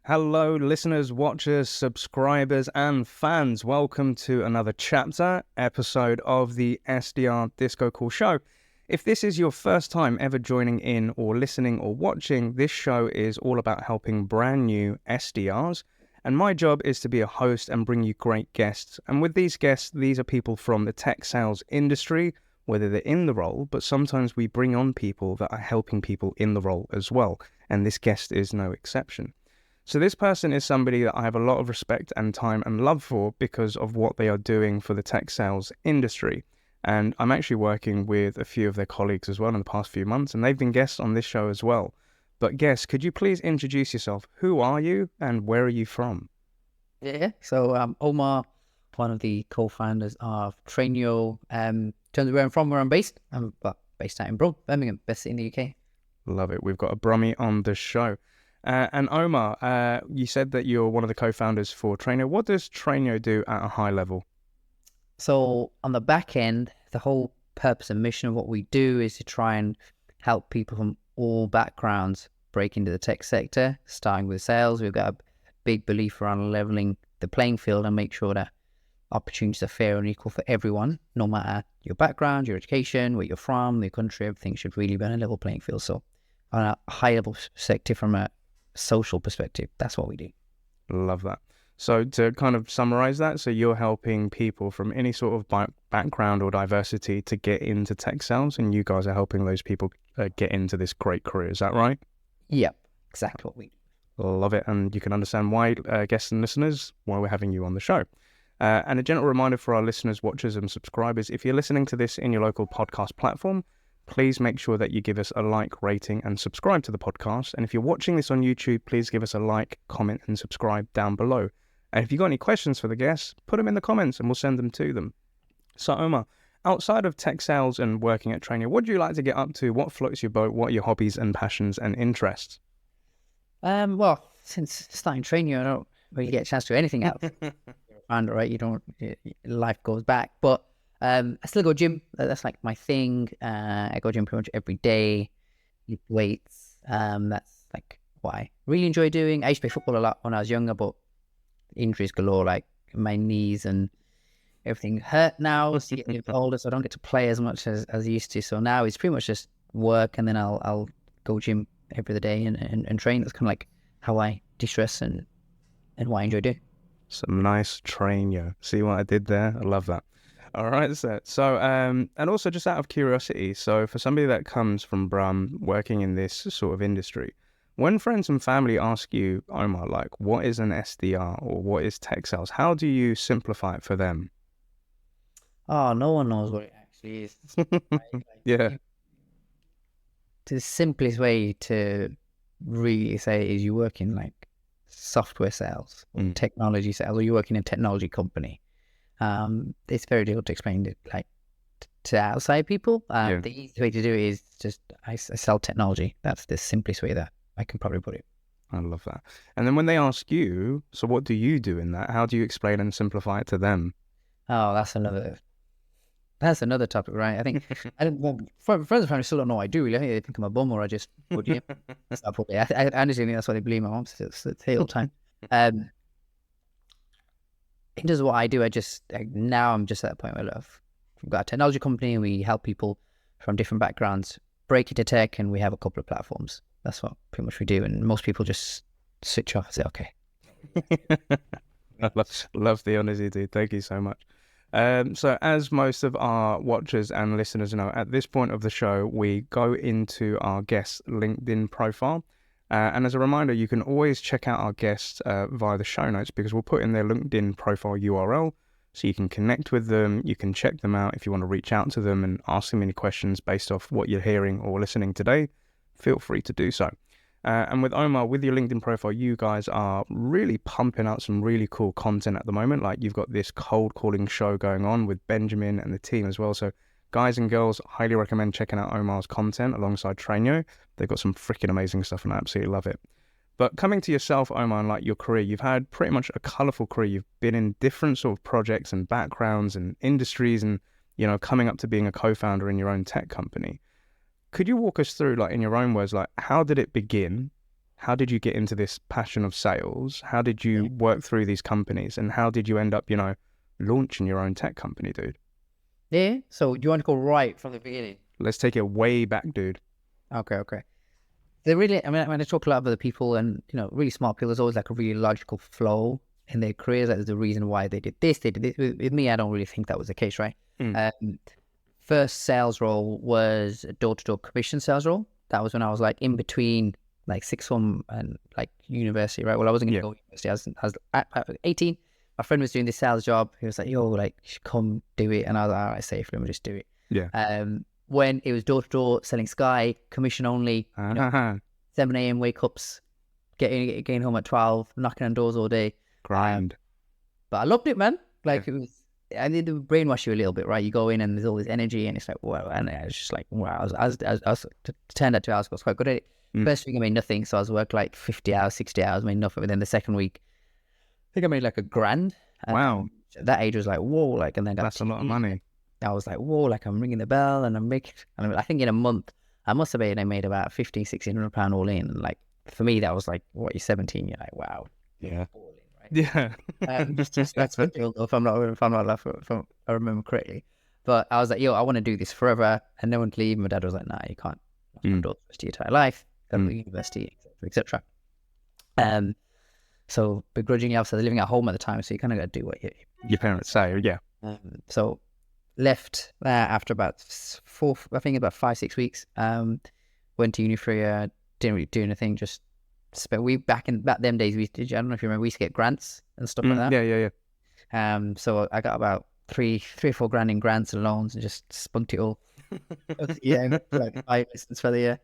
Hello, listeners, watchers, subscribers, and fans. Welcome to another episode of the SDR DiscoCall show. If this is your first time ever joining in or listening or watching, this show is all about helping brand new SDRs. And my job is to be a host and bring you great guests. And with these guests, these are people from the tech sales industry, whether they're in the role, but sometimes we bring on people that are helping people in the role as well. And this guest is no exception. So this person is somebody that I have a lot of respect and time and love for because of what they are doing for the tech sales industry. And I'm actually working with a few of their colleagues as well in the past few months, and they've been guests on this show as well. But guests, could you please introduce yourself? Who are you and where are you from? So I'm Omar, one of the co-founders of TrainYo. In terms of where I'm from, where I'm based, I'm based out in Birmingham, based in the UK. Love it. We've got a Brummie on the show. And Omar, you said that you're one of the co-founders for TrainYo. What does TrainYo do at a high level? So on the back end, the whole purpose and mission of what we do is to try and help people from all backgrounds break into the tech sector, starting with sales. We've got a big belief around leveling the playing field and make sure that opportunities are fair and equal for everyone, no matter your background, your education, where you're from, your country. Everything should really be on a level playing field. So on a high level perspective, from a social perspective, that's what we do. Love that. So to kind of summarize that, so you're helping people from any sort of background or diversity to get into tech sales, and you guys are helping those people get into this great career. Is that right? Yep, exactly what we do. Love it. And you can understand why, guests and listeners, why we're having you on the show. And a gentle reminder for our listeners, watchers and subscribers, if you're listening to this in your local podcast platform, please make sure that you give us a like, rating, and subscribe to the podcast. And if you're watching this on YouTube, please give us a like, comment, and subscribe down below. And if you've got any questions for the guests, put them in the comments and we'll send them to them. So Omar, outside of tech sales and working at TrainYo, what do you like to get up to? What floats your boat? What are your hobbies and passions and interests? Well, since starting TrainYo, I don't really get a chance to do anything else. And right, life goes back. But I still go gym. That's like my thing. I go gym pretty much every day. Lift weights. That's like what I really enjoy doing. I used to play football a lot when I was younger, but injuries galore. Like my knees and everything hurt now. As you get older, so I don't get to play as much as I used to. So now it's pretty much just work, and then I'll go gym every other day and train. That's kind of like how I de-stress and what I enjoy doing. Some nice TrainYo. See what I did there? I love that. All right, so and also just out of curiosity, so for somebody that comes from Brum, working in this sort of industry, when friends and family ask you, Omar, like, what is an SDR or what is tech sales, how do you simplify it for them? Oh, no one knows what it actually is. Yeah. The simplest way to really say it is you work in like software sales, or technology sales, or you work in a technology company. It's very difficult to explain it like to outside people. The easiest way to do it is just I sell technology. That's the simplest way that I can probably put it. I love that. And then when they ask you, so what do you do in that? How do you explain and simplify it to them? Oh, that's another topic, right? I think friends and family still don't know what I do really. I think they think I'm a bum or I just would you. I honestly think that's what they believe. My mom says the whole time. In terms of what I do, now I'm just at a point where we've got a technology company and we help people from different backgrounds break into tech, and we have a couple of platforms. That's what pretty much we do, and most people just switch off and say, okay. I love the honesty, dude. Thank you so much. So as most of our watchers and listeners know, at this point of the show, we go into our guest's LinkedIn profile. And as a reminder, you can always check out our guests via the show notes, because we'll put in their LinkedIn profile URL so you can connect with them. You can check them out if you want to reach out to them and ask them any questions based off what you're hearing or listening today. Feel free to do so. And with Omar, with your LinkedIn profile, you guys are really pumping out some really cool content at the moment. Like you've got this cold calling show going on with Benjamin and the team as well. So guys and girls, highly recommend checking out Omar's content alongside TrainYo. They've got some freaking amazing stuff and I absolutely love it. But coming to yourself, Omar, and like your career, you've had pretty much a colourful career. You've been in different sort of projects and backgrounds and industries and, coming up to being a co-founder in your own tech company. Could you walk us through, like in your own words, like how did it begin? how did you get into this passion of sales? How did you work through these companies, and how did you end up, launching your own tech company, dude? Yeah. So you want to go right from the beginning? Let's take it way back, dude. Okay. They really, I mean, when I talk to a lot of other people and, really smart people, there's always like a really logical flow in their careers. Like there's a reason why they did this, they did this. With me, I don't really think that was the case, right? First sales role was a door-to-door commission sales role. That was when I was like in between like sixth form and like university, right? Well, I wasn't going to go to university. I was at 18. My friend was doing this sales job. He was like, yo, like, you should come do it. And I was like, all right, safe, let me just do it. Yeah. When it was door-to-door, selling Sky, commission only, 7 a.m. wake-ups, getting home at 12, knocking on doors all day. Grind. But I loved it, man. Like, it was, I need to brainwash you a little bit, right? You go in and there's all this energy and it's like, wow. And I was just like, wow. I was turned out to hours, I was quite good at it. First week I made nothing. So I was working like 50 hours, 60 hours, made nothing. But then the second week, I think I made like $1,000. Wow. At that age was like, whoa. Like, and then that's a lot of money. I was like, whoa, like I'm ringing the bell and I'm making, and I think in a month, I must have made, £1,500, £1,600 all in. And like, for me, that was like, what, you're 17, you're like, wow. Yeah. All in, right? Yeah. Just that's mental, if I remember correctly. But I was like, yo, I want to do this forever. And no one to leave. My dad was like, nah, you can't. Do the rest of your entire life. Go to university, etc. So begrudgingly, obviously, I was living at home at the time. So you kind of got to do what your parents say, yeah. So left after about 5-6 weeks. Went to uni for a year, didn't really do anything, just spent back them days I don't know if you remember, we used to get grants and stuff like that. Yeah. So I got about three or 4 grand in grants and loans and just spunked it all. Like 5 lessons for the year.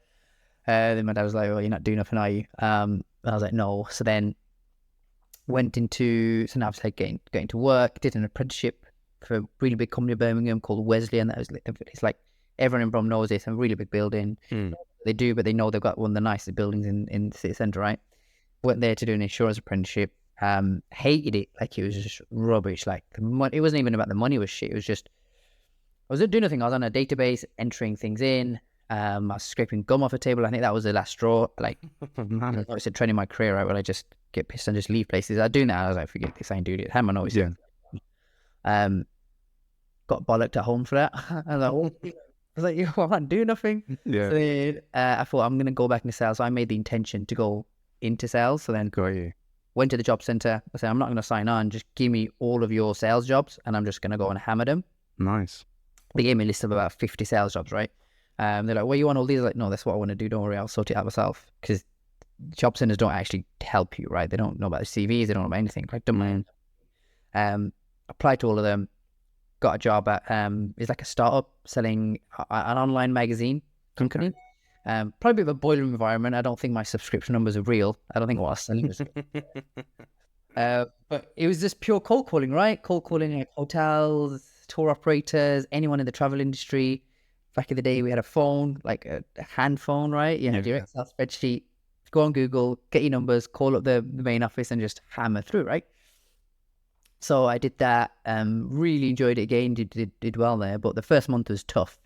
Then my dad was like, well, you're not doing nothing, are you? And I was like, no. So then went into, so now I was like getting to work, did an apprenticeship for a really big company in Birmingham called Wesley, and it's like everyone in Brum knows it's a really big building. They do, but they know they've got one of the nicest buildings in the city centre, right? Went there to do an insurance apprenticeship. Hated it, like it was just rubbish. Like it wasn't even about the money, was shit. It was just, I was doing nothing. I was on a database entering things in. I was scraping gum off a table. I think that was the last straw. Like, I said, training my career, right? Where I just get pissed and just leave places. I do now. I was like, forget this, I ain't doing it. Had my notice. Yeah. Got bollocked at home for that. I was like, yo, I can't do nothing. Yeah. So then, I thought I'm gonna go back into sales. So I made the intention to go into sales. So then Got you. went to the job center. I said, I'm not gonna sign on. Just give me all of your sales jobs, and I'm just gonna go and hammer them. Nice. They gave me a list of about 50 sales jobs, right? They're like, well, you want all these? Like, no, that's what I want to do. Don't worry, I'll sort it out myself. Because job centers don't actually help you, right? They don't know about the CVs. They don't know about anything. Like, don't mind. Applied to all of them. Got a job at it's like a startup selling an online magazine company. Probably a bit of a boiler environment. I don't think my subscription numbers are real. I don't think what I was selling was but it was just pure cold calling, right? Cold calling like hotels, tour operators, anyone in the travel industry. Back in the day, we had a phone, like a hand phone, right? You had your Excel spreadsheet. Go on Google, get your numbers, call up the main office, and just hammer through, right? So I did that. Really enjoyed it again. Did well there, but the first month was tough.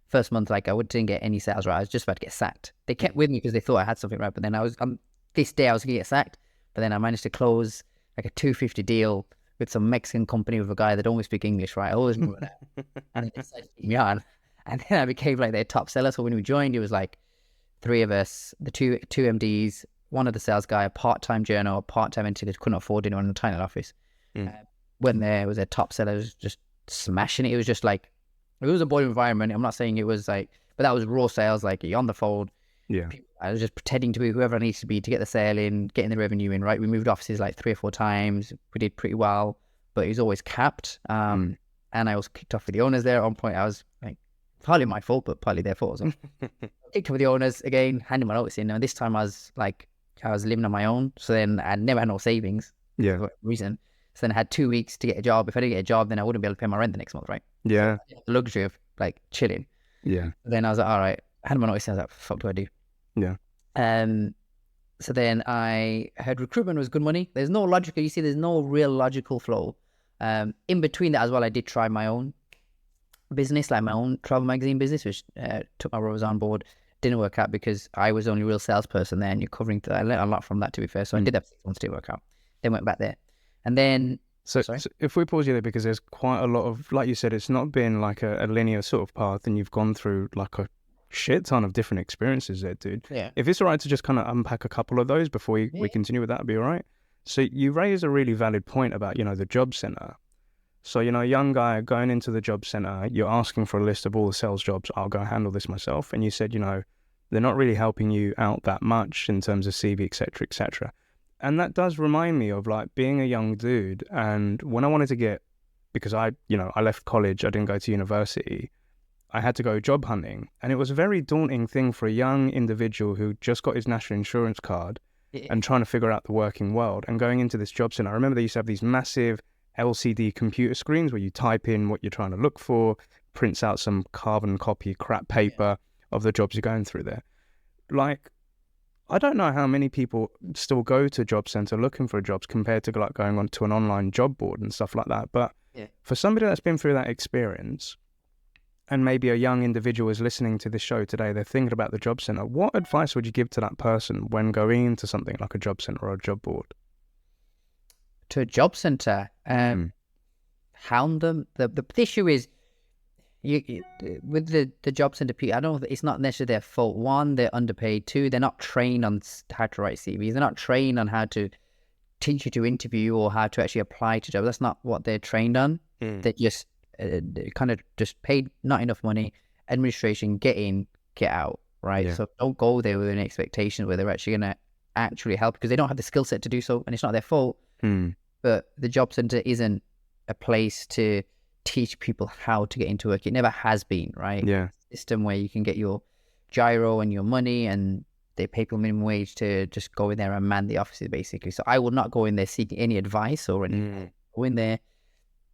First month, like didn't get any sales right. I was just about to get sacked. They kept with me because they thought I had something right. But then this day I was gonna get sacked. But then I managed to close like a 250 deal with some Mexican company with a guy that only speak English, right? I always remember that. And they decided to keep me on. And then I became like their top seller. So when we joined, it was like 3 of us, the two MDs, one of the sales guy, a part-time journal, a part-time entity that couldn't afford anyone in a tiny office. Went there, was their top seller, was just smashing it. It was just like, it was a boiling environment. I'm not saying it was like, but that was raw sales, like you're on the phone. Yeah. I was just pretending to be whoever I needed to be to get the sale in, getting the revenue in, right? We moved offices like 3 or 4 times. We did pretty well, but it was always capped. And I was kicked off with the owners there. At one point, I was like, partly my fault, but partly their fault as well. Kicked off with the owners again, handing my notice in. And this time I was living on my own. So then I never had no savings. Yeah. For whatever reason. So then I had 2 weeks to get a job. If I didn't get a job, then I wouldn't be able to pay my rent the next month, right? Yeah. So the luxury of like chilling. Yeah. Then I was like, all right, I had my notice. I was like, fuck do I do? Yeah. So then I heard recruitment was good money. There's no real logical flow. In between that as well, I did try my own business, like my own travel magazine business, which took my brothers on board. didn't work out because I was the only real salesperson there, and you're covering. I learned a lot from that, to be fair. So I did have 6 months to work out. Then went back there, and then. So if we pause you there, because there's quite a lot of, like you said, it's not been like a linear sort of path, and you've gone through like a shit ton of different experiences there, dude. Yeah. If it's all right to just kind of unpack a couple of those before we continue with that, it'd be all right. So you raised a really valid point about, the job center. So, a young guy going into the job center, you're asking for a list of all the sales jobs. I'll go handle this myself. And you said, they're not really helping you out that much in terms of CV, et cetera, et cetera. And that does remind me of like being a young dude. And when I wanted to get, because I left college, I didn't go to university, I had to go job hunting. And it was a very daunting thing for a young individual who just got his national insurance card and trying to figure out the working world and going into this job center. I remember they used to have these massive LCD computer screens where you type in what you're trying to look for, prints out some carbon copy crap paper of the jobs you're going through there. Like, I don't know how many people still go to job center looking for jobs compared to like going on to an online job board and stuff like that. But for somebody that's been through that experience, and maybe a young individual is listening to this show today, they're thinking about the job center, what advice would you give to that person when going into something like a job center or a job board? To a job center, hound them. The issue is, with the job center people, I don't know, it's not necessarily their fault. One, they're underpaid. Two, they're not trained on how to write CVs. They're not trained on how to teach you to interview or how to actually apply to jobs. That's not what they're trained on. They just kind of just paid not enough money, administration, get in, get out, right? So don't go there with an expectation where they're actually going to actually help, because they don't have the skill set to do so, and it's not their fault. But the job center isn't a place to teach people how to get into work. It never has been, right? System where you can get your gyro and your money, and they pay people minimum wage to just go in there and man the offices, basically. So I will not go in there seeking any advice or anything. Go in there,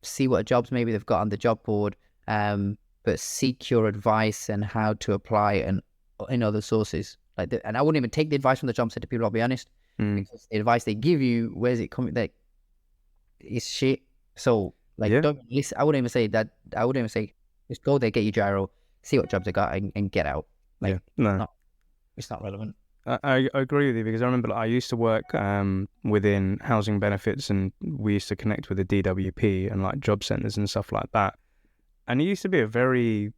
see what jobs maybe they've got on the job board, but seek your advice and how to apply and in other sources. And I wouldn't even take the advice from the job center people, I'll be honest, because the advice they give you, where's it coming? Like, it's shit. So don't listen. I wouldn't even say that. I wouldn't even say just go there, get your gyro, see what jobs they got, and get out. It's not relevant. I agree with you, because I remember I used to work within housing benefits, and we used to connect with the DWP and like job centers and stuff like that. And it used to be a very,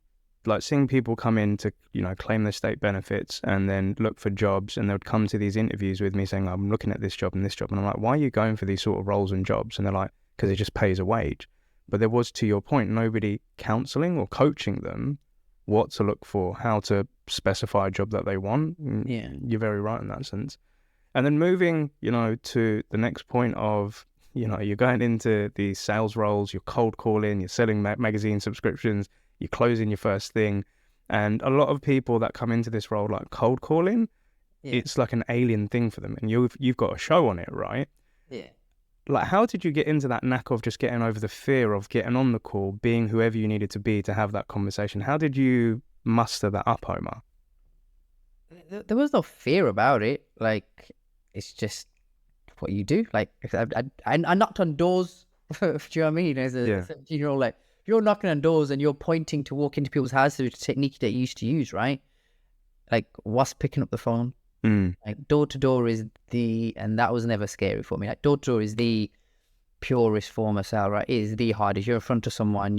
like, seeing people come in to, claim their state benefits and then look for jobs, and they would come to these interviews with me saying, I'm looking at this job and this job. And I'm like, why are you going for these sort of roles and jobs? And they're like, because it just pays a wage. But there was, to your point, nobody counseling or coaching them what to look for, how to specify a job that they want. You're very right in that sense. And then moving, to the next point of, you're going into these sales roles, you're cold calling, you're selling magazine subscriptions, you're closing your first thing. And a lot of people that come into this role, like cold calling, it's like an alien thing for them. And you've got a show on it, right? Like, how did you get into that knack of just getting over the fear of getting on the call, being whoever you needed to be to have that conversation? How did you muster that up, Omar? There was no fear about it. Like, it's just what you do. Like, I knocked on doors. Do you know what I mean? As a 17-year-old, like, you're knocking on doors and you're pointing to walk into people's houses with a technique that you used to use, right? Like, what's picking up the phone? Like, door to door is and that was never scary for me. Like, door to door is the purest form of sale, right? It is the hardest. You're in front of someone,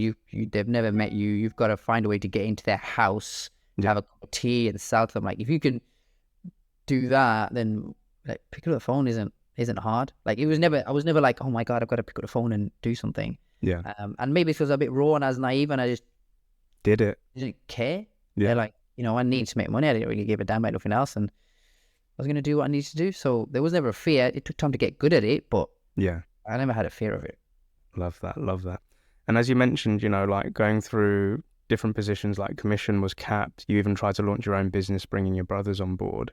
they've never met you. You've got to find a way to get into their house, to have a cup of tea and sell to them. Like, if you can do that, then like picking up the phone isn't hard. Like, I was never like, oh my God, I've got to pick up the phone and do something. And maybe it's because I was a bit raw and I was naive and I just didn't care. They're like, I need to make money. I didn't really give a damn about nothing else, and I was going to do what I needed to do. So there was never a fear. It took time to get good at it, but I never had a fear of it. Love that. And as you mentioned, like going through different positions, like commission was capped. You even tried to launch your own business, bringing your brothers on board.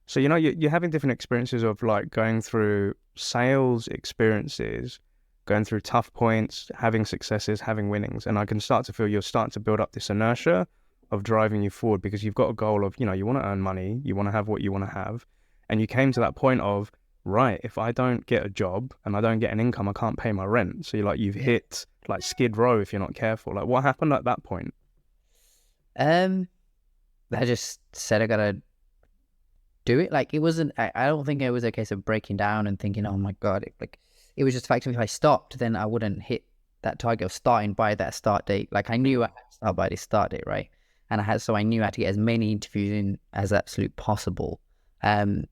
So, you're having different experiences of like going through sales experiences, going through tough points, having successes, having winnings. And I can start to feel you're starting to build up this inertia of driving you forward, because you've got a goal of, you want to earn money, you want to have what you want to have. And you came to that point of, right, if I don't get a job and I don't get an income, I can't pay my rent. So you've hit like Skid Row if you're not careful. Like, what happened at that point? I just said I gotta do it. Like, it wasn't, I don't think it was a case of breaking down and thinking, oh my God, it was just the fact that if I stopped, then I wouldn't hit that target of starting by that start date. Like, I knew I had to start by this start date, right? And I knew I had to get as many interviews in as absolute possible, and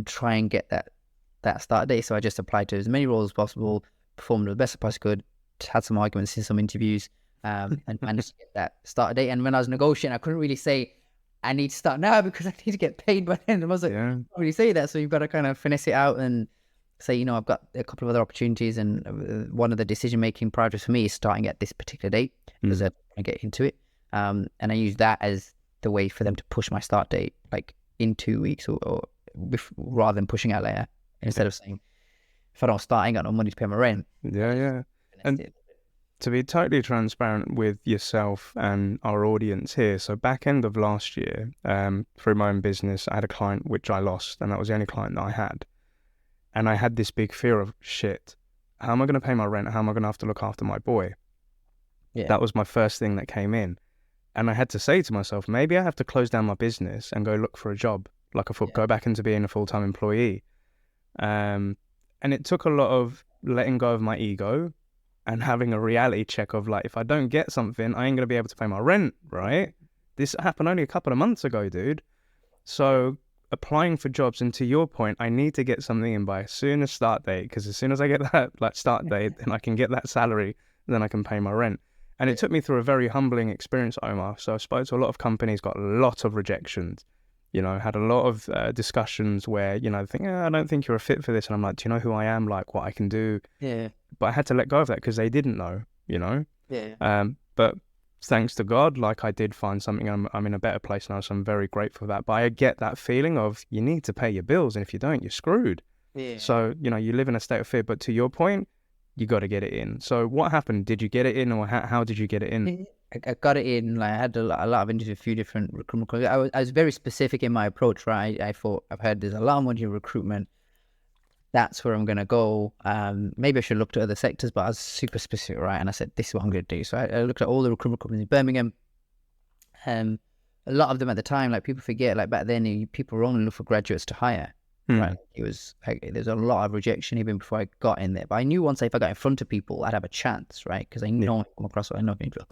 try and get that start date. So I just applied to as many roles as possible, performed the best I possibly could, had some arguments in some interviews, and managed to get that start date. And when I was negotiating, I couldn't really say I need to start now because I need to get paid by then. I was like, Yeah. I can't really say that. So you've got to kind of finesse it out and say, you know, I've got a couple of other opportunities, and one of the decision-making priorities for me is starting at this particular date because I get into it. And I use that as the way for them to push my start date, like in 2 weeks or rather than pushing out later, instead of saying, if I don't start, I ain't got no money to pay my rent. Yeah. And to be totally transparent with yourself and our audience here, so back end of last year, through my own business, I had a client which I lost, and that was the only client that I had. And I had this big fear of, shit, how am I going to pay my rent? How am I going to have to look after my boy? Yeah. That was my first thing that came in. And I had to say to myself, maybe I have to close down my business and go look for a job, like go back into being a full-time employee. And it took a lot of letting go of my ego and having a reality check of, like, if I don't get something, I ain't going to be able to pay my rent, right? This happened only a couple of months ago, dude. So applying for jobs, and to your point, I need to get something in by as soon as start date, because as soon as I get that start date, then I can get that salary, then I can pay my rent. And it took me through a very humbling experience, Omar. So I spoke to a lot of companies, got a lot of rejections, you know, had a lot of discussions where, you know, think, I don't think you're a fit for this. And I'm like, do you know who I am? Like, what I can do? Yeah. But I had to let go of that because they didn't know, you know? Yeah. But thanks to God, like, I did find something. I'm in a better place now, so I'm very grateful for that. But I get that feeling of, you need to pay your bills, and if you don't, you're screwed. Yeah. So, you know, you live in a state of fear. But to your point, you got to get it in. So what happened? Did you get it in, or how did you get it in? I got it in. Like, I had a lot of interviews with a few different recruitment companies. I was very specific in my approach, right? I thought, I've heard there's a lot of money in recruitment. That's where I'm going to go. Maybe I should look to other sectors, but I was super specific, right? And I said, this is what I'm going to do. So I looked at all the recruitment companies in Birmingham. A lot of them at the time, like, people forget, like, back then, people were only looking for graduates to hire. Right? It was like, there's a lot of rejection even before I got in there. But I knew once if I got in front of people, I'd have a chance, right? Because I know I come across what I know people.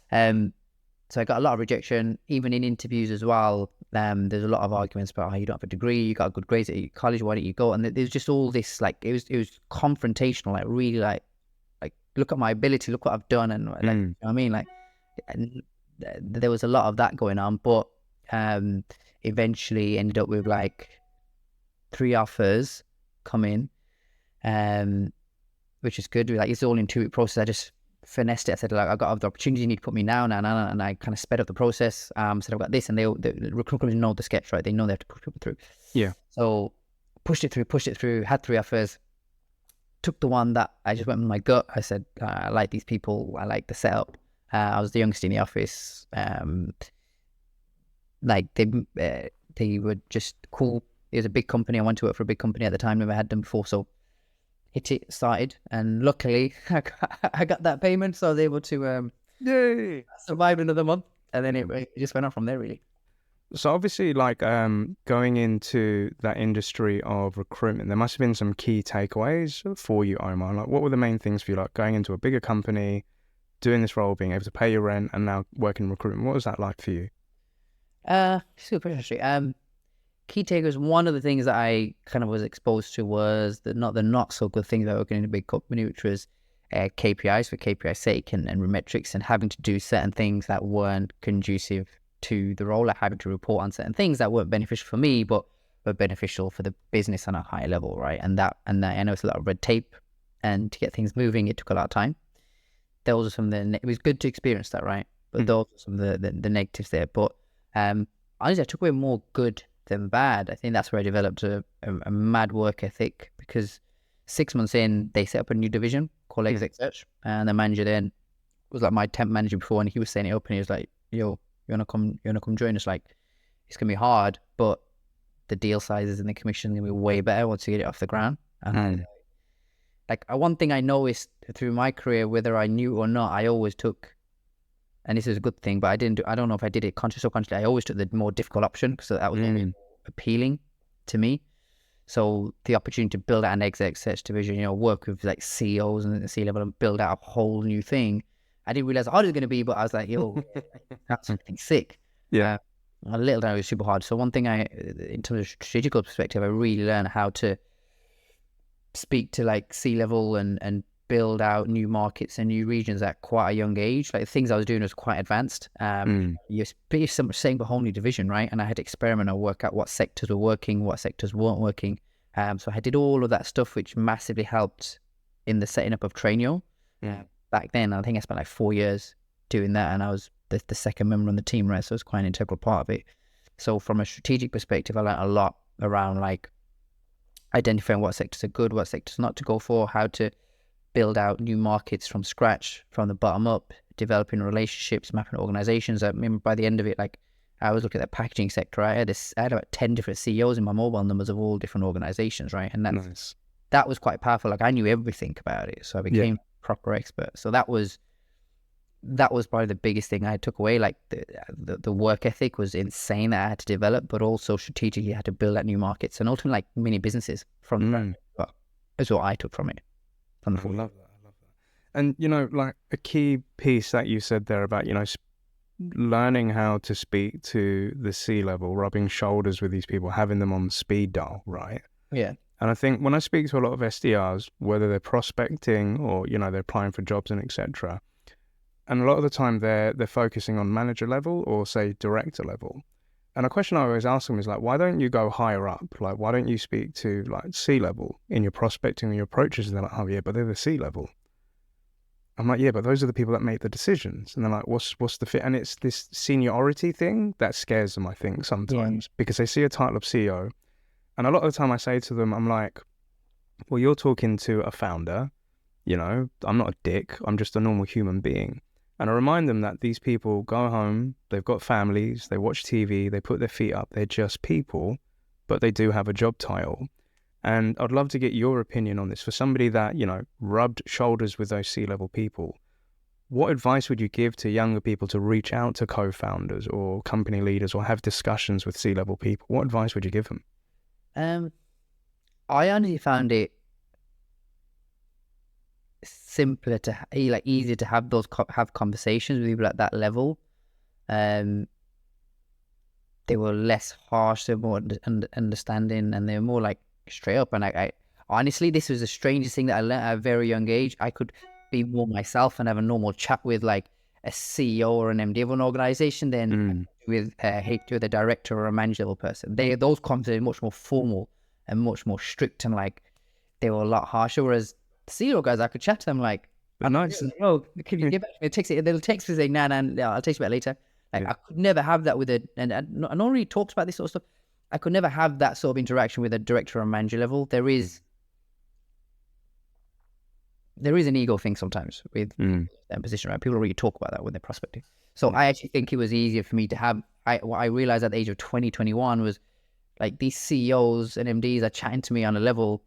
So I got a lot of rejection, even in interviews as well. There's a lot of arguments about how you don't have a degree, you got good grades at college, why don't you go? And there's just all this, like, it was confrontational, like, really, like look at my ability, look what I've done, and like, you know what I mean, like, and there was a lot of that going on. But eventually ended up with like 3 offers come in, which is good. Like, it's all in 2-week process. I just finessed it. I said, like, I've got other opportunities, you need to put me now, and I kind of sped up the process. Said, I've got this, and the recruiters know the sketch, right? They know they have to push people through. Yeah. So pushed it through, had 3 offers, took the one that I just went with my gut. I said, I like these people, I like the setup. I was the youngest in the office. Like, they were just cool. It was a big company. I went to work for a big company at the time. Never had them before, so it started, and luckily I got that payment, so I was able to survive another month, and then it just went on from there, really. So obviously, like, going into that industry of recruitment, there must have been some key takeaways for you, Omar. Like, what were the main things for you, like going into a bigger company, doing this role, being able to pay your rent, and now working in recruitment? What was that like for you? Super interesting. Key takeaways, one of the things that I kind of was exposed to was the not so good things about working in a big company, which was KPIs for KPI's sake, and metrics, and having to do certain things that weren't conducive to the role, like having to report on certain things that weren't beneficial for me, but were beneficial for the business on a higher level, right? And I know it's a lot of red tape, and to get things moving, it took a lot of time. Those are some of the, it was good to experience that, right? But those are some of the negatives there. But honestly, I took away more good than bad. I think that's where I developed a mad work ethic, because 6 months in, they set up a new division called Exec Search, and the manager then was like my temp manager before, and he was saying it up, and he was like, yo, you wanna come join us? Like, it's gonna be hard, but the deal sizes and the commission is gonna be way better once you get it off the ground. And like, one thing I noticed through my career, whether I knew or not, I always took and this is a good thing, but I don't know if I did it consciously or subconsciously. I always took the more difficult option because that was more appealing to me. So the opportunity to build out an exec search division, work with like CEOs and the C-level and build out a whole new thing. I didn't realize how hard it was going to be, but I was like, yo, that's something sick. Yeah. A little time it was super hard. So one thing in terms of strategical perspective, I really learned how to speak to like C-level and build out new markets and new regions at quite a young age. Like the things I was doing was quite advanced. You're setting a whole new division, right? And I had to experiment and work out what sectors were working, what sectors weren't working. So I did all of that stuff, which massively helped in the setting up of TrainYo. Back then, I think I spent like 4 years doing that, and I was the second member on the team, right? So it's quite an integral part of it. So from a strategic perspective, I learned a lot around like identifying what sectors are good, what sectors not to go for, how to build out new markets from scratch, from the bottom up, developing relationships, mapping organizations. I remember by the end of it, like I was looking at the packaging sector. I had about 10 different CEOs in my mobile numbers of all different organizations, right? And that was quite powerful. Like I knew everything about it, so I became a proper expert. So that was probably the biggest thing I took away. Like the work ethic was insane that I had to develop, but also strategically I had to build out new markets and ultimately like mini businesses from that. But that's what I took from it. I love that. And, like a key piece that you said there about, learning how to speak to the C-level, rubbing shoulders with these people, having them on speed dial, right? Yeah. And I think when I speak to a lot of SDRs, whether they're prospecting or, they're applying for jobs and etc., and a lot of the time they're focusing on manager level or say director level. And a question I always ask them is like, why don't you go higher up? Like, why don't you speak to like C-level in your prospecting and your approaches? And they're like, oh yeah, but they're the C-level. I'm like, yeah, but those are the people that make the decisions. And they're like, what's the fit? And it's this seniority thing that scares them, I think, sometimes, because they see a title of CEO. And a lot of the time I say to them, I'm like, well, you're talking to a founder, I'm not a dick. I'm just a normal human being. And I remind them that these people go home, they've got families, they watch TV, they put their feet up, they're just people, but they do have a job title. And I'd love to get your opinion on this. For somebody that, rubbed shoulders with those C-level people, what advice would you give to younger people to reach out to co-founders or company leaders or have discussions with C-level people? What advice would you give them? I honestly found it simpler easier to have have conversations with people at that level. They were less harsh, they were more understanding, and they were more like straight up. And I honestly, this was the strangest thing that I learned at a very young age. I could be more myself and have a normal chat with like a CEO or an MD of an organization than with a director or a manager level person. Those conversations are much more formal and much more strict, and like they were a lot harsher. Whereas the CEO guys, I could chat to them like, nice. Oh, can you get back to me? They'll text me saying, nah, I'll text you back later. Like I could never have that with and no one really talks about this sort of stuff. I could never have that sort of interaction with a director or manager level. There is an ego thing sometimes with that position, right? People really talk about that when they're prospecting. So I actually think it was easier for me to have. What I realized at the age of 2021 was like these CEOs and MDs are chatting to me on a level,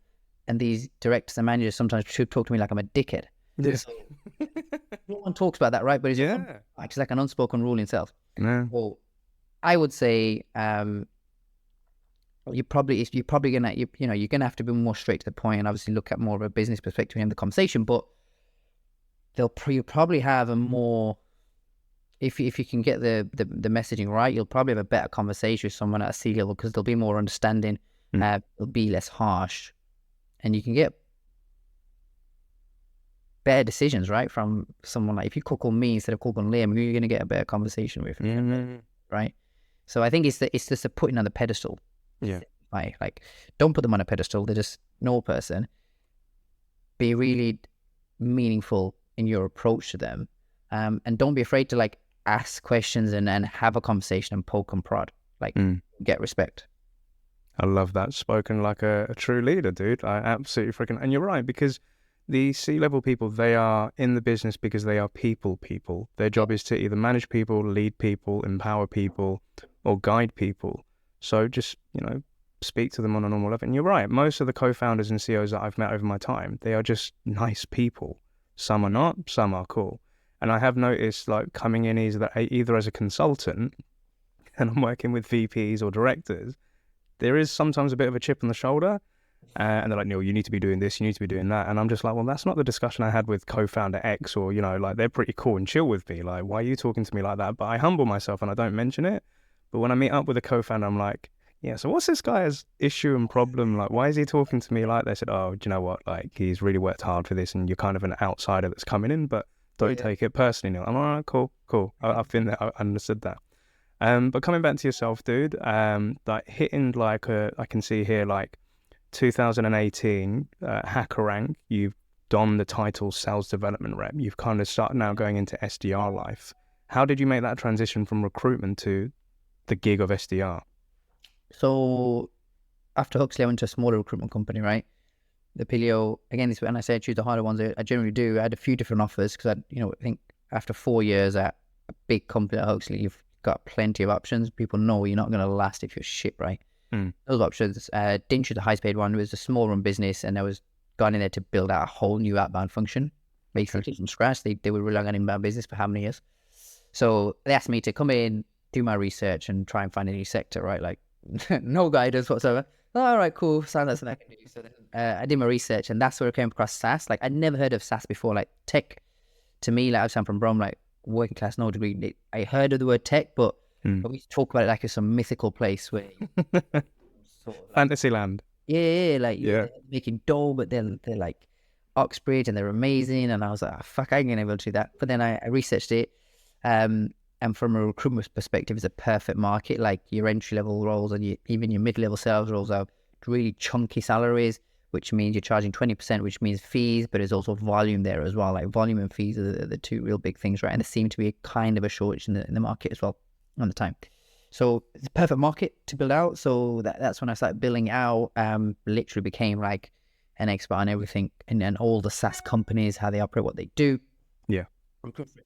and these directors and managers sometimes should talk to me like I'm a dickhead. Yes. So, no one talks about that, right? But it's like an unspoken rule in itself. Yeah. Well, I would say you're probably gonna you're gonna have to be more straight to the point and obviously look at more of a business perspective in the conversation. But you'll probably have a more, if you can get the messaging right, you'll probably have a better conversation with someone at a C level because they'll be more understanding. They'll be less harsh, and you can get better decisions, right, from someone like, if you call me instead of calling Liam, who you're going to get a better conversation with, right? So I think it's just a putting on the pedestal. Like don't put them on a pedestal. They're just no person. Be really meaningful in your approach to them, and don't be afraid to like ask questions and have a conversation and poke and prod. Like get respect. I love that. Spoken like a true leader, dude. I absolutely freaking, and you're right, because the C-level people, they are in the business because they are people. Their job is to either manage people, lead people, empower people, or guide people. So just, speak to them on a normal level. And you're right, most of the co-founders and CEOs that I've met over my time, they are just nice people. Some are not, some are cool. And I have noticed like coming in either as a consultant and I'm working with VPs or directors, there is sometimes a bit of a chip on the shoulder. And they're like, Neil, you need to be doing this, you need to be doing that. And I'm just like, well, that's not the discussion I had with co-founder X, or, you know, like they're pretty cool and chill with me. Like, why are you talking to me like that? But I humble myself and I don't mention it. But when I meet up with a co-founder, I'm like, yeah, so what's this guy's issue and problem? Like, why is he talking to me like that? I said, oh, do you know what? Like, he's really worked hard for this and you're kind of an outsider that's coming in, but don't take it personally, Neil. I'm all right, cool. I've been there, I understood that. But coming back to yourself, dude, like hitting like I can see here, like 2018 hacker rank, you've donned the title sales development rep. You've kind of started now going into SDR life. How did you make that transition from recruitment to the gig of SDR? So after Huxley, I went to a smaller recruitment company, right? The Paleo, again, this when I say I choose the harder ones, I generally do. I had a few different offers because I think after 4 years at a big company like Huxley, you've got plenty of options. People know you're not going to last if you're shit, right? Those options. Didn't choose the highest paid one. It was a small run business, and I was gone in there to build out a whole new outbound function, basically from scratch. They were relying on inbound business for how many years? So they asked me to come in, do my research, and try and find a new sector, right? Like no guidance whatsoever. Oh, all right, cool. Sounds like something I can do. So then I did my research, and that's where I came across SaaS. Like I'd never heard of SaaS before. Like tech, to me, like I'm from Brom, like working class, no degree. I heard of the word tech, but we talk about it like it's some mythical place where sort of like, Fantasyland. like they're making dough, but they're like Oxbridge and they're amazing. And I was like, oh, fuck, I ain't gonna be able to do that. But then I researched it, and from a recruitment perspective, it's a perfect market. Like your entry level roles and even your mid level sales roles are really chunky salaries, which means you're charging 20%, which means fees, but there's also volume there as well. Like volume and fees are the two real big things, right? And there seemed to be kind of a shortage in the market as well on the time. So it's a perfect market to build out. So that's when I started building out, literally became like an expert on everything and all the SaaS companies, how they operate, what they do. Yeah.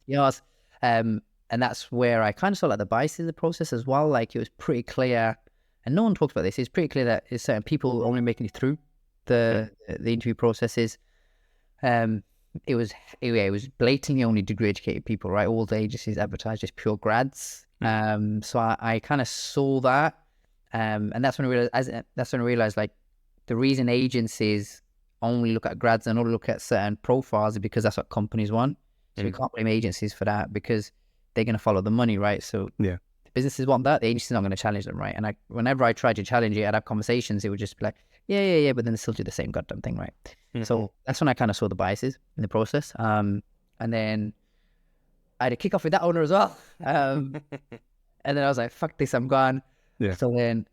Yes. And that's where I kind of saw like the bias in the process as well. Like it was pretty clear, and no one talks about this, it's pretty clear that there's certain people only making it through the interview processes. It was blatantly only degree educated people, right? All the agencies advertised just pure grads. So I kind of saw that, and that's when I realized like the reason agencies only look at grads and only look at certain profiles is because that's what companies want. So we can't blame agencies for that because they're going to follow the money, right? So the businesses want that, the agency's not going to challenge them, right? And whenever I tried to challenge it, I'd have conversations, it would just be like, yeah, but then they still do the same goddamn thing, right? So that's when I kind of saw the biases in the process. And then I had a kick off with that owner as well. And then I was like, fuck this, I'm gone. Yeah. So then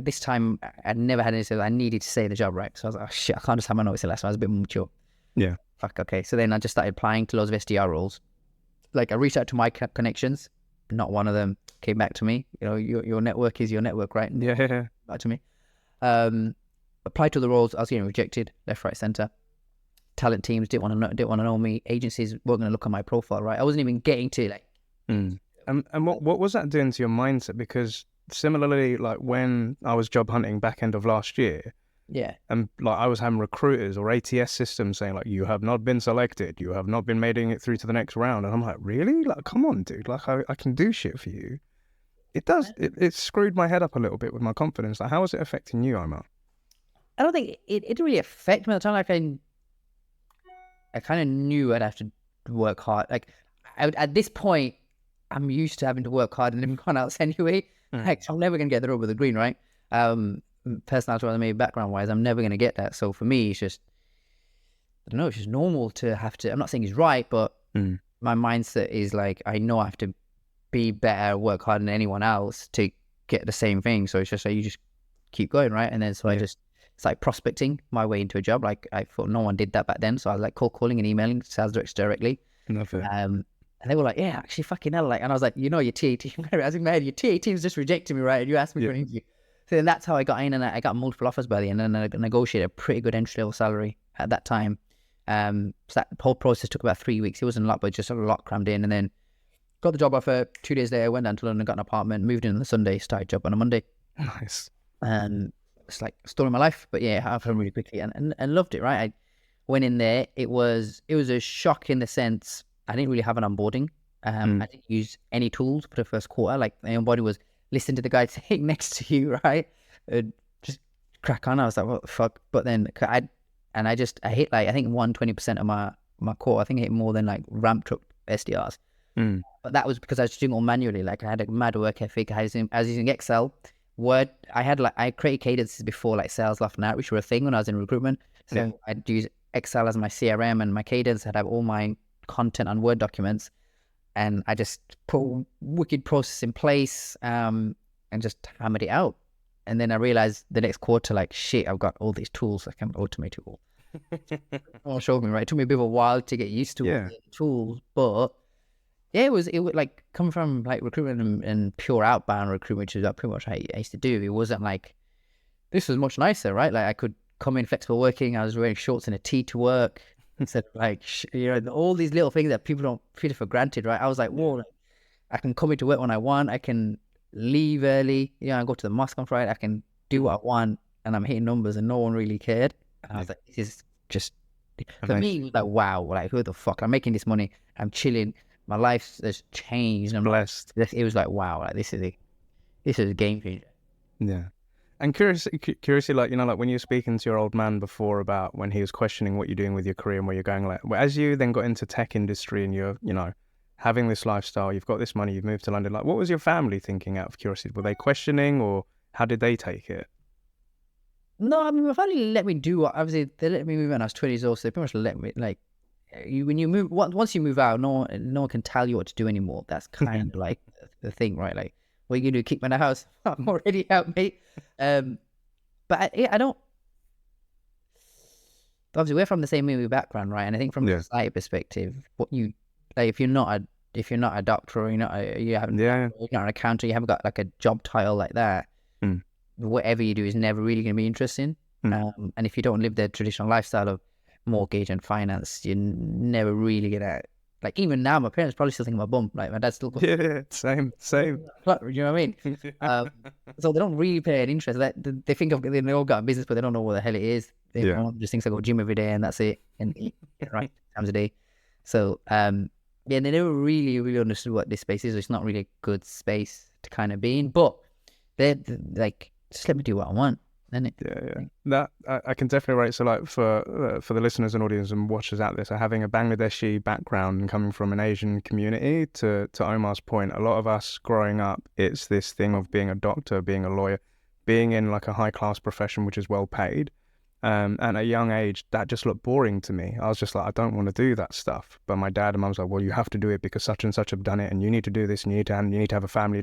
this time I'd never had any, so I needed to stay in the job, right? So I was like, oh shit, I can't just have my notice last time. I was a bit more mature. Yeah. Fuck, okay. So then I just started applying to loads of SDR roles. Like I reached out to my connections. Not one of them came back to me. You know, your network is your network, right? Yeah. Back to me. Applied to the roles. I was getting rejected left, right, center. Talent teams didn't want to know me. Agencies weren't going to look at my profile, right? I wasn't even getting to like. And what was that doing to your mindset? Because similarly, like when I was job hunting back end of last year, and like I was having recruiters or ATS systems saying like, you have not been selected, you have not been making it through to the next round, and I'm like, really? Like, come on, dude. Like I can do shit for you. It screwed my head up a little bit with my confidence. Like, how is it affecting you, Omar? I don't think it really affected me at the time. Like I kind of knew I'd have to work hard. Like at this point, I'm used to having to work hard and everyone else anyway. Like I'm never gonna get the rub of the green, right? Personality wise, maybe background wise, I'm never gonna get that. So for me, it's just I don't know. It's just normal to have to. I'm not saying it's right, but my mindset is like I know I have to be better, work harder than anyone else to get the same thing. So it's just like you just keep going, right? And then so I just. It's like prospecting my way into a job. Like I thought no one did that back then. So I was like cold calling and emailing sales directors directly. Love it. And they were like, yeah, actually fucking hell. Like, and I was like, you know, your TA team, I was in my head, your TA team's just rejecting me, right? And you asked me for an interview. So then that's how I got in, and I got multiple offers by the end, and I negotiated a pretty good entry level salary at that time. So that whole process took about 3 weeks. It wasn't a lot, but just a lot crammed in. And then got the job offer. 2 days later, went down to London, got an apartment, moved in on the Sunday, started job on a Monday. Nice. And it's like a story of my life, but yeah, it happened really quickly and loved it, right? I went in there. It was a shock in the sense I didn't really have an onboarding. I didn't use any tools for the first quarter. Like my onboarding was listen to the guy sitting next to you, right? Just crack on. I was like, what the fuck? But then I hit like, I think 120% of my quarter. I think I hit more than like ramped up SDRs. But that was because I was doing it all manually. Like I had a mad work ethic. I was using Excel, Word. I created cadences before like Sales, Laugh and Out, which were a thing when I was in recruitment. So I'd use Excel as my CRM and my cadence. I'd have all my content on Word documents, and I just put wicked process in place and just hammered it out. And then I realized the next quarter, like, shit, I've got all these tools. I can automate it all. All showed me, right? It took me a bit of a while to get used to all the tools, but yeah, it would like come from like recruitment and pure outbound recruitment, which is pretty much what I used to do. It wasn't like, this was much nicer, right? Like I could come in flexible working. I was wearing shorts and a tee to work instead of like, all these little things that people don't feel for granted, right? I was like, whoa, like, I can come into work when I want. I can leave early. I go to the mosque on Friday. I can do what I want, and I'm hitting numbers, and no one really cared. And I was like, this is just, for me, it was like, wow, like who the fuck? I'm making this money. I'm chilling. My life has changed. I'm blessed. It was like, wow, like this is a game changer. Yeah. And curiously, like, like when you were speaking to your old man before about when he was questioning what you're doing with your career and where you're going, like, as you then got into tech industry and you're, having this lifestyle, you've got this money, you've moved to London, like, what was your family thinking out of curiosity? Were they questioning, or how did they take it? No, I mean, my family let me do what, obviously, they let me move when I was 20 years old, so they pretty much let me, like, when you move, once you move out, no one can tell you what to do anymore. That's kind of like the thing, right? Like, what are you gonna do? Kick me in the house? I'm already out, mate. But I don't. Obviously, we're from the same movie background, right? And I think from a society perspective, what you like, if you're not a doctor, or you're not an accountant, you haven't got like a job title like that. Whatever you do is never really going to be interesting. And if you don't live the traditional lifestyle of mortgage and finance, you're never really gonna, like, even now my parents probably still think I'm a bum. Like my dad's still same you know what I mean? So they don't really pay an interest. They think they all got a business, but they don't know what the hell it is. They just think I go gym every day and that's it, and eat right times a day. So they never really understood what this space is. It's not really a good space to kind of be in, but they're like, just let me do what I want. That I can definitely relate. So like for the listeners and audience and watchers out there, so having a Bangladeshi background and coming from an Asian community, to Omar's point, a lot of us growing up, it's this thing of being a doctor, being a lawyer, being in like a high class profession which is well paid. And at a young age, that just looked boring to me. I was just like, I don't want to do that stuff. But my dad and mum was like, well, you have to do it because such and such have done it, and you need to do this, and you need to have a family,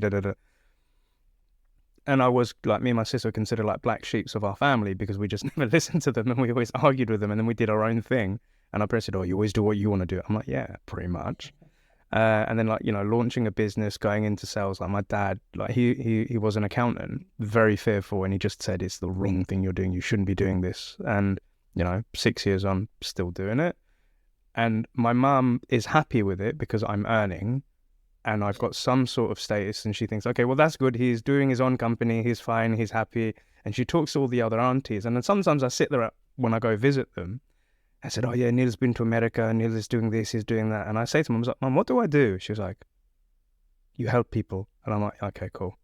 And I was like, me and my sister were considered like black sheeps of our family because we just never listened to them, and we always argued with them, and then we did our own thing. And our parents said, oh, you always do what you want to do. I'm like, yeah, pretty much. And then like, launching a business, going into sales, like my dad, like he was an accountant, very fearful. And he just said, it's the wrong thing you're doing. You shouldn't be doing this. And, 6 years on, still doing it. And my mum is happy with it because I'm earning and I've got some sort of status, and she thinks, okay, well, that's good. He's doing his own company. He's fine. He's happy. And she talks to all the other aunties. And then sometimes I sit there when I go visit them. I said, oh, yeah, Neil's been to America. Neil is doing this. He's doing that. And I say to Mum, I was like, Mum, what do I do? She was like, you help people. And I'm like, okay, cool.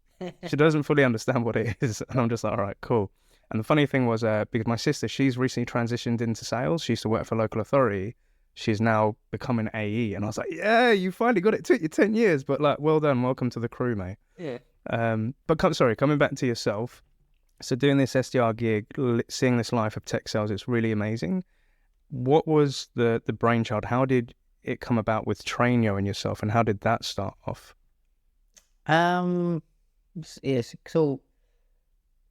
She doesn't fully understand what it is. And I'm just like, all right, cool. And the funny thing was, because my sister, she's recently transitioned into sales. She used to work for a local authority. She's now become an AE. And I was like, yeah, you finally got it. It took you 10 years, but like, well done. Welcome to the crew, mate. Yeah. But coming back to yourself. So doing this SDR gig, seeing this life of tech sales, it's really amazing. What was the brainchild? How did it come about with TrainYo and yourself, and how did that start off? Yes. So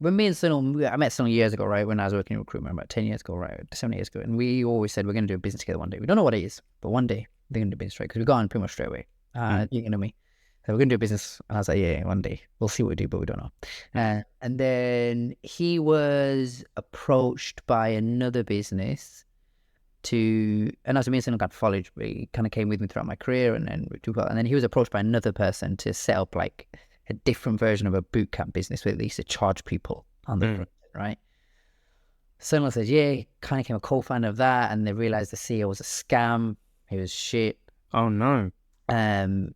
when me and Sunil, I met Sunil years ago, right? When I was working in recruitment, about 10 years ago, right? 7 years ago. And we always said, we're going to do a business together one day. We don't know what it is, but one day they're going to do business, right? Because we got on pretty much straight away. You know me. So we're going to do a business. And I was like, yeah, one day. We'll see what we do, but we don't know. And then he was approached by another business and as me and Sunil got followed, he kind of came with me throughout my career, and then he was approached by another person to set up like a different version of a boot camp business where they used to charge people on the front, right? Sunil says, yeah, he kind of became a co-founder of that, and they realized the CEO was a scam. He was shit. Oh no. So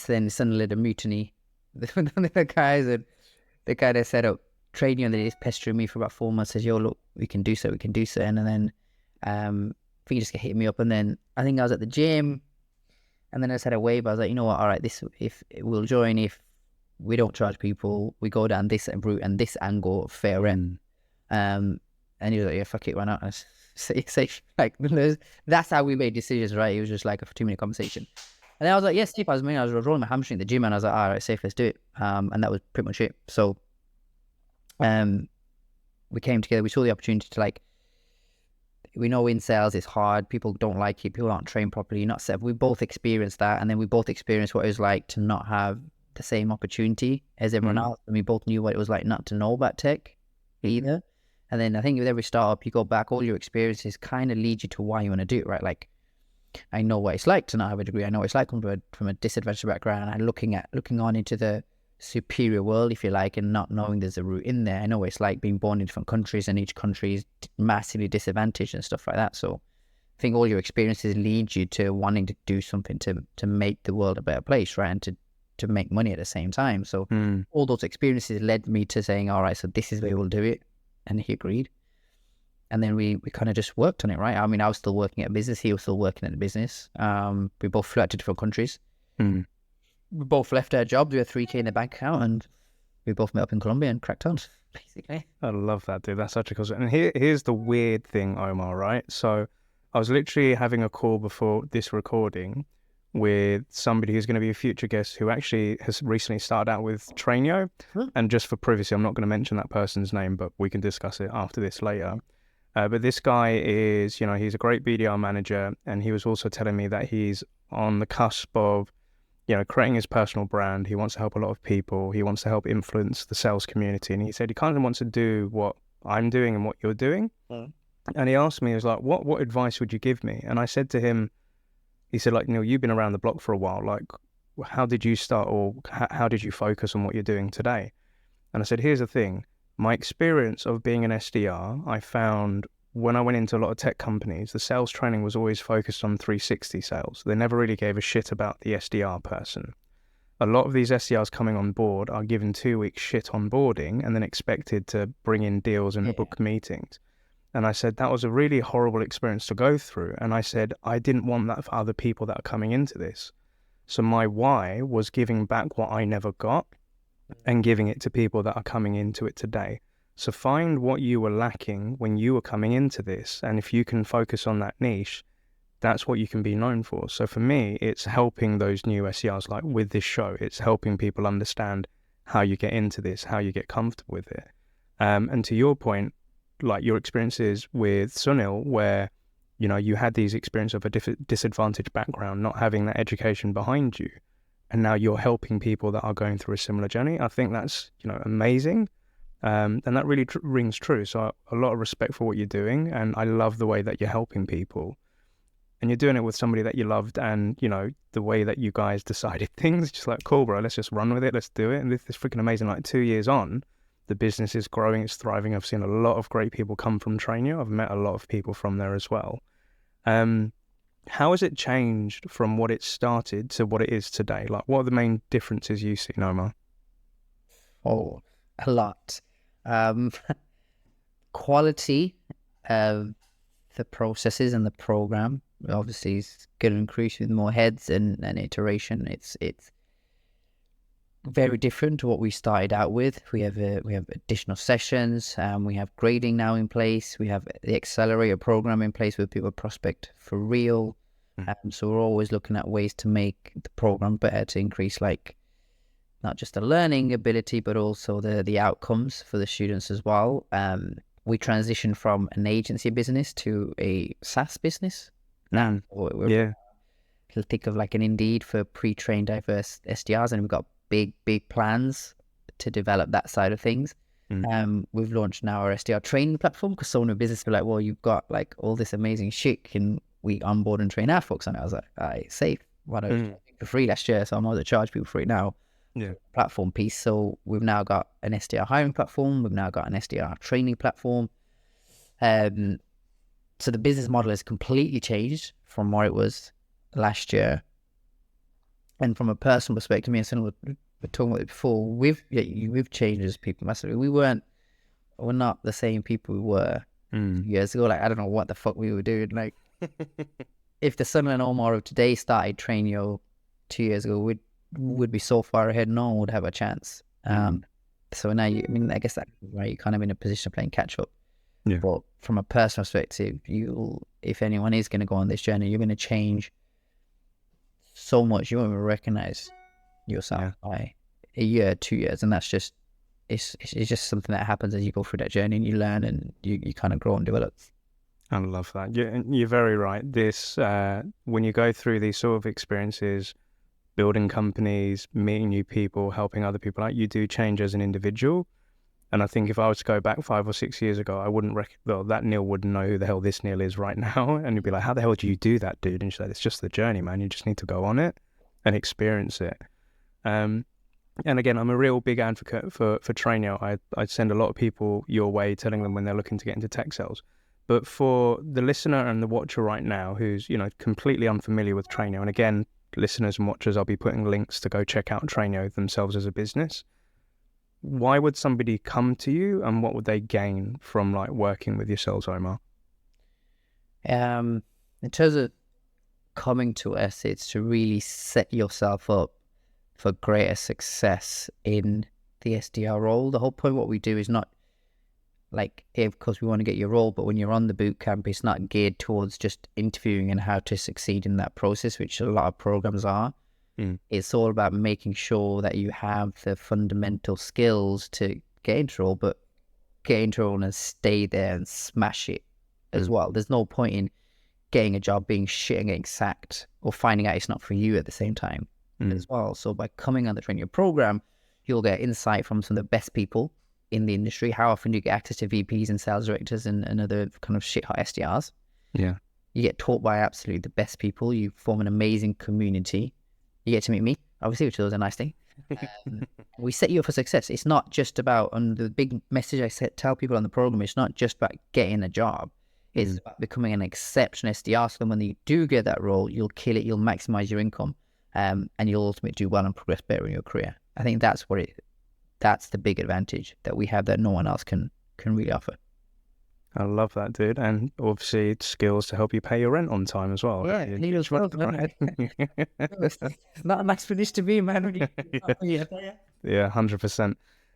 then suddenly the mutiny. The guy that set up TrainYo, that is pestering me for about 4 months, says, "Yo, look, we can do so, and then I think he just hit me up, and then I think I was at the gym, and then I just had a wave. I was like, you know what, all right, this, if we'll join, if we don't charge people, we go down this route and this angle of fair rent. And he was like, yeah, fuck it, why not? I say, like, that's how we made decisions, right? It was just like a 2-minute conversation. And then I was like, yes, I was rolling my hamstring at the gym, and I was like, all right, safe, let's do it. And that was pretty much it. So we came together, we saw the opportunity to, like, we know in sales it's hard, people don't like it, people aren't trained properly, not set. We both experienced that, and then we both experienced what it was like to not have the same opportunity as everyone else, and we both knew what it was like not to know about tech either. And then I think with every startup, you go back, all your experiences kind of lead you to why you want to do it, right? Like, I know what it's like to not have a degree. I know what it's like from a disadvantaged background, and looking on into the superior world, if you like, and not knowing there's a route in there. I know what it's like being born in different countries, and each country is massively disadvantaged and stuff like that. So I think all your experiences lead you to wanting to do something to make the world a better place, right? And to make money at the same time. So all those experiences led me to saying, all right, so this is where we'll do it. And he agreed. And then we kind of just worked on it, right? I mean, I was still working at a business. He was still working at the business. We both flew out to different countries. We both left our jobs. We had $3K in the bank account, and we both met up in Colombia and cracked on, basically. I love that, dude. That's such a cool. And here's the weird thing, Omar, right? So I was literally having a call before this recording with somebody who's going to be a future guest who actually has recently started out with TrainYo. And just for privacy, I'm not going to mention that person's name, but we can discuss it after this later. But this guy is, he's a great BDR manager, and he was also telling me that he's on the cusp of, creating his personal brand. He wants to help a lot of people. He wants to help influence the sales community. And he said he kind of wants to do what I'm doing and what you're doing. And he asked me, he was like, what advice would you give me? And I said to him, he said, like, Neil, you've been around the block for a while. Like, how did you start, or how did you focus on what you're doing today? And I said, here's the thing. My experience of being an SDR, I found when I went into a lot of tech companies, the sales training was always focused on 360 sales. They never really gave a shit about the SDR person. A lot of these SDRs coming on board are given 2 weeks shit onboarding and then expected to bring in deals and book meetings. And I said, that was a really horrible experience to go through. And I said, I didn't want that for other people that are coming into this. So my why was giving back what I never got and giving it to people that are coming into it today. So find what you were lacking when you were coming into this. And if you can focus on that niche, that's what you can be known for. So for me, it's helping those new SDRs, like with this show, it's helping people understand how you get into this, how you get comfortable with it. And to your point, like your experiences with Sunil, where, you had these experiences of a disadvantaged background, not having that education behind you, and now you're helping people that are going through a similar journey. I think that's, amazing. And that really rings true. So a lot of respect for what you're doing. And I love the way that you're helping people. And you're doing it with somebody that you loved, and, the way that you guys decided things, just like, cool, bro, let's just run with it. Let's do it. And this is freaking amazing. Like 2 years on, the business is growing, it's thriving. I've seen a lot of great people come from TrainYo. I've met a lot of people from there as well. How has it changed from what it started to what it is today? Like, what are the main differences you see, Omar? Oh, a lot. Quality of the processes and the program obviously is going to increase with more heads and iteration. It's very different to what we started out with. We have additional sessions. We have grading now in place. We have the accelerator program in place with people prospect for real. So we're always looking at ways to make the program better, to increase, like, not just the learning ability, but also the outcomes for the students as well. We transitioned from an agency business to a SaaS business. Now we're think of like an Indeed for pre-trained diverse SDRs, and we've got big plans to develop that side of things. We've launched now our SDR training platform, because someone in business will be like, well, you've got like all this amazing shit, can we onboard and train our folks on it? I was like, all right, safe. Why don't you for free last year? So I'm not to charge people for it now. Platform piece. So we've now got an SDR hiring platform. We've now got an SDR training platform. So the business model has completely changed from what it was last year. And from a personal perspective, me and Sam were talking about it before. We've changed as people massively. We're not the same people we were years ago. Like, I don't know what the fuck we were doing. Like, if the Sun and Omar of today started TrainYo 2 years ago, we'd be so far ahead. No one would have a chance. So now, I guess that's right. You're kind of in a position of playing catch up. Yeah. But from a personal perspective, if anyone is going to go on this journey, you're going to change so much. You won't even recognize yourself by a year, 2 years, and that's just it's just something that happens as you go through that journey, and you learn, and you kind of grow and develop. I love that. You're very right. This when you go through these sort of experiences, building companies, meeting new people, helping other people out, you do change as an individual. And I think if I was to go back 5 or 6 years ago, I wouldn't that Neil wouldn't know who the hell this Neil is right now. And you'd be like, how the hell do you do that, dude? And she's like, it's just the journey, man. You just need to go on it and experience it. And again, I'm a real big advocate for TrainYo. I send a lot of people your way, telling them when they're looking to get into tech sales. But for the listener and the watcher right now who's, completely unfamiliar with TrainYo, and again, listeners and watchers, I'll be putting links to go check out TrainYo themselves as a business. Why would somebody come to you, and what would they gain from like working with yourselves, Omar? In terms of coming to us, it's to really set yourself up for greater success in the SDR role. The whole point of what we do is not like, of course, we want to get your role, but when you're on the boot camp, it's not geared towards just interviewing and how to succeed in that process, which a lot of programs are. It's all about making sure that you have the fundamental skills to get into role, but get into role and stay there and smash it as well. There's no point in getting a job, being shit and getting sacked, or finding out it's not for you at the same time as well. So by coming on the TrainYo program, you'll get insight from some of the best people in the industry. How often do you get access to VPs and sales directors and other kind of shit hot SDRs? Yeah. You get taught by absolutely the best people. You form an amazing community. You get to meet me, obviously, which is a nice thing. We set you up for success. It's not just about, and the big message I tell people on the program, it's not just about getting a job. It's about becoming an exceptional SDR. So when you do get that role, you'll kill it, you'll maximize your income, and you'll ultimately do well and progress better in your career. I think that's the big advantage that we have that no one else can really offer. I love that, dude. And obviously skills to help you pay your rent on time as well. Yeah, needles well, right? It's not a nice finish to be, man. Yeah, 100%.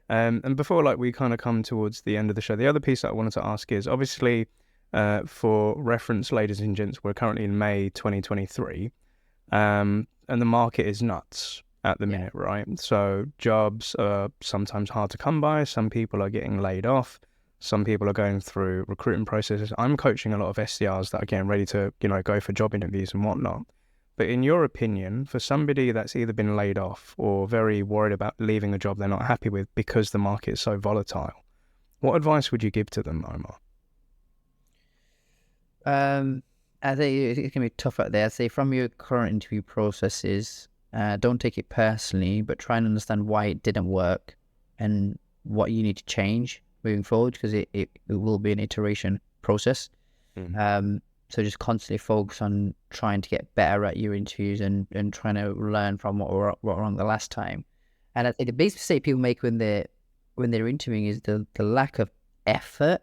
And before we kind of come towards the end of the show, the other piece that I wanted to ask is, obviously, for reference, ladies and gents, we're currently in May 2023, and the market is nuts at the minute, right? So jobs are sometimes hard to come by. Some people are getting laid off. Some people are going through recruiting processes. I'm coaching a lot of SDRs that are getting ready to, go for job interviews and whatnot. But in your opinion, for somebody that's either been laid off or very worried about leaving a job they're not happy with because the market is so volatile, what advice would you give to them, Omar? I think it can be tough out there. I'd say from your current interview processes, don't take it personally, but try and understand why it didn't work and what you need to change moving forward, because it will be an iteration process. So just constantly focus on trying to get better at your interviews and trying to learn from what were wrong the last time. And I think the biggest mistake people make when they're interviewing is the lack of effort.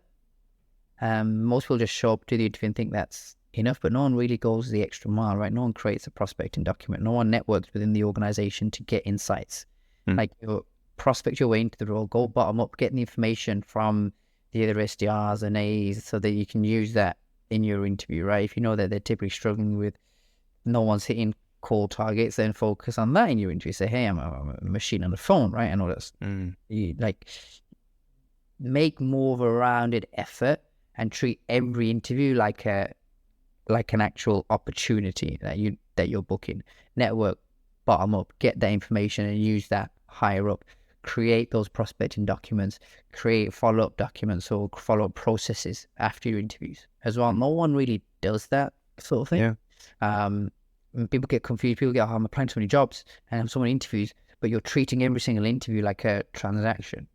Most people just show up to the interview and think that's enough, but no one really goes the extra mile, right? No one creates a prospecting document. No one networks within the organization to get insights. Like, prospect your way into the role, go bottom up, get the information from the other SDRs and A's so that you can use that in your interview, right? If you know that they're typically struggling with no one's hitting call targets, then focus on that in your interview. Say, hey, I'm a machine on the phone, right? I know that's make more of a rounded effort and treat every interview like an actual opportunity that you're booking. Network bottom up, get that information and use that higher up. Create those prospecting documents, create follow-up documents or follow-up processes after your interviews as well. No one really does that sort of thing. People get confused. People get, I'm applying to so many jobs and I'm so many interviews, but you're treating every single interview like a transaction.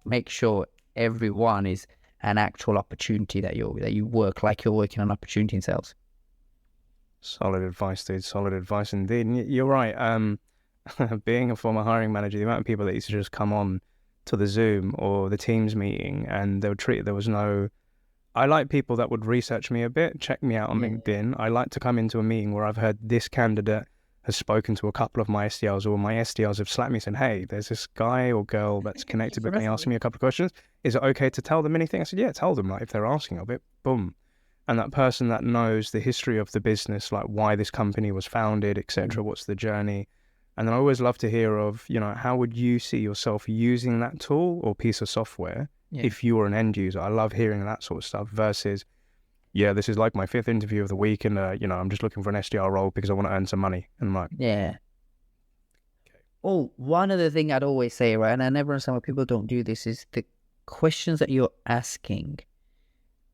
Make sure everyone is an actual opportunity that you work like you're working on opportunity in sales. Solid advice, dude. Solid advice indeed. And you're right. Being a former hiring manager, the amount of people that used to just come on to the Zoom or the Teams meeting and they would treat it, there was no. I like people that would research me a bit, check me out on LinkedIn. I like to come into a meeting where I've heard this candidate has spoken to a couple of my SDRs, or my SDRs have slapped me and said, hey, there's this guy or girl that's connected with me asking me a couple of questions. Is it okay to tell them anything? I said, yeah, tell them. Like, if they're asking of it, boom. And that person that knows the history of the business, like why this company was founded, etc., what's the journey. And then I always love to hear of, how would you see yourself using that tool or piece of software if you were an end user? I love hearing that sort of stuff versus, yeah, this is like my 5th interview of the week and, I'm just looking for an SDR role because I want to earn some money. And I'm like, yeah. Oh, one other thing I'd always say, right, and I never understand why people don't do this, is the questions that you're asking,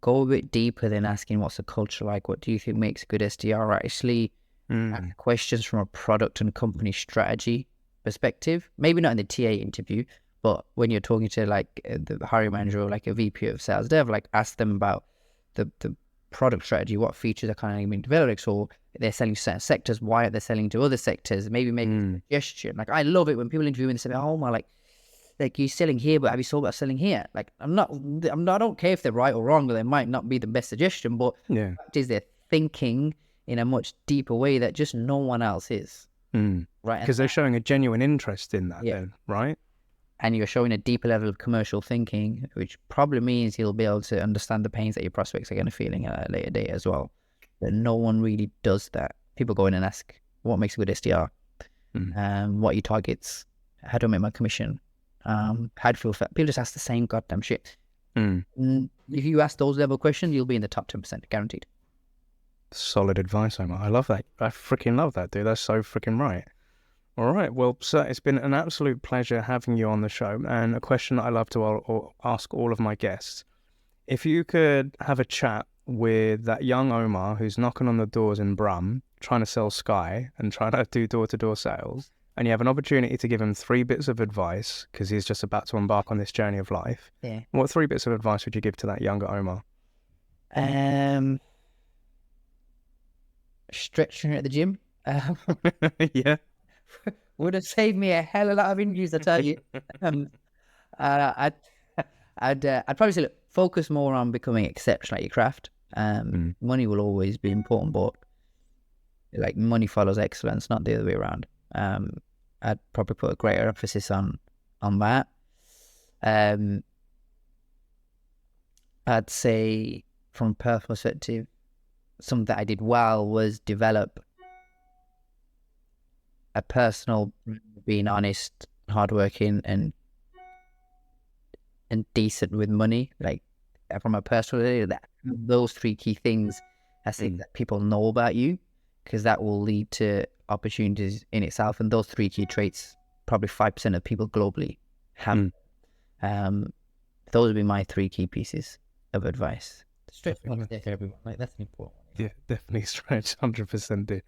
go a bit deeper than asking what's the culture like, what do you think makes a good SDR. Actually, ask questions from a product and company strategy perspective. Maybe not in the TA interview, but when you're talking to like the hiring manager or like a VP of sales dev, like ask them about the product strategy, what features are kind of being developed, or they're selling certain sectors, why are they selling to other sectors? Maybe make a suggestion. Like I love it when people interview me and say, oh my, like you're selling here, but have you sold about selling here? Like I don't care if they're right or wrong, but they might not be the best suggestion, but the fact is they're thinking in a much deeper way that just no one else is. Right? Because they're showing a genuine interest in that then, right? And you're showing a deeper level of commercial thinking, which probably means you'll be able to understand the pains that your prospects are going to feeling at a later date as well. But no one really does that. People go in and ask, what makes a good SDR? What are your targets? How do I make my commission? How do you feel? People just ask the same goddamn shit. If you ask those level questions, you'll be in the top 10%, guaranteed. Solid advice, Omar. I love that. I freaking love that, dude. That's so freaking right. All right. Well, sir, it's been an absolute pleasure having you on the show. And a question that I love to ask all of my guests. If you could have a chat with that young Omar who's knocking on the doors in Brum, trying to sell Sky and trying to do door-to-door sales, and you have an opportunity to give him 3 bits of advice because he's just about to embark on this journey of life, what 3 bits of advice would you give to that younger Omar? Stretching at the gym. Yeah. Would have saved me a hell of a lot of injuries, I tell you. I'd probably say, look, focus more on becoming exceptional at your craft. Money will always be important, but like money follows excellence, not the other way around. I'd probably put a greater emphasis on that. I'd say from a personal perspective, something that I did well was develop a personal, being honest, hardworking, and decent with money. Like from a personal, those 3 key things, I think that people know about you, because that will lead to opportunities in itself. And those 3 key traits, probably 5% of people globally have. Those would be my 3 key pieces of advice. Stretch everyone. Like that's important. Yeah, definitely stretch, 100% do.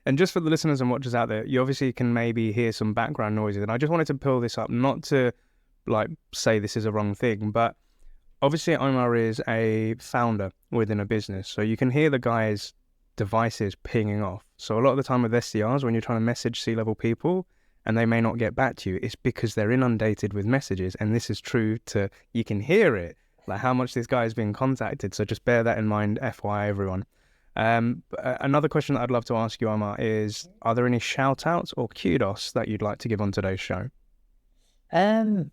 And just for the listeners and watchers out there, you obviously can maybe hear some background noises. And I just wanted to pull this up, not to like say this is a wrong thing, but obviously Omar is a founder within a business. So you can hear the guy's devices pinging off. So a lot of the time with SDRs, when you're trying to message C-level people and they may not get back to you, it's because they're inundated with messages. And this is true to, you can hear it, like how much this guy is being contacted. So just bear that in mind, FYI everyone. Another question that I'd love to ask you, Omar, is are there any shout outs or kudos that you'd like to give on today's show? Yeah,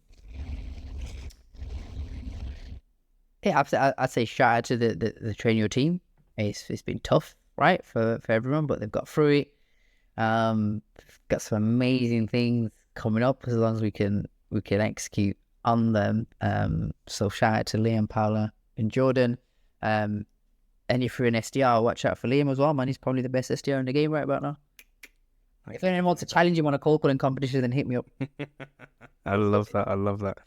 I'd say shout out to the TrainYo team. It's been tough, right, for everyone, but they've got through it. Got some amazing things coming up as long as we can execute on them. So shout out to Liam, Paula, and Jordan. And if you're an SDR, watch out for Liam as well, man. He's probably the best SDR in the game right about now. If anyone wants to challenge him on a cold calling competition, then hit me up. I love that.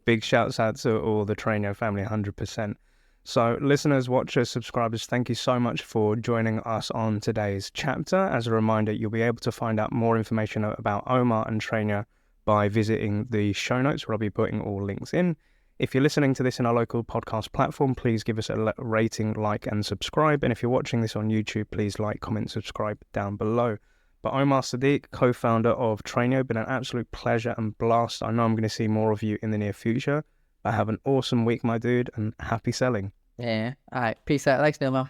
Big shouts out to all the TrainYo family, 100%. So listeners, watchers, subscribers, thank you so much for joining us on today's chapter. As a reminder, you'll be able to find out more information about Omar and TrainYo by visiting the show notes, where I'll be putting all links in. If you're listening to this in our local podcast platform, please give us a rating, like, and subscribe. And if you're watching this on YouTube, please like, comment, subscribe down below. But Omar Sadik, co-founder of TrainYo, been an absolute pleasure and blast. I know I'm going to see more of you in the near future. Have an awesome week, my dude, and happy selling. Yeah. All right. Peace out. Thanks, Nilmo.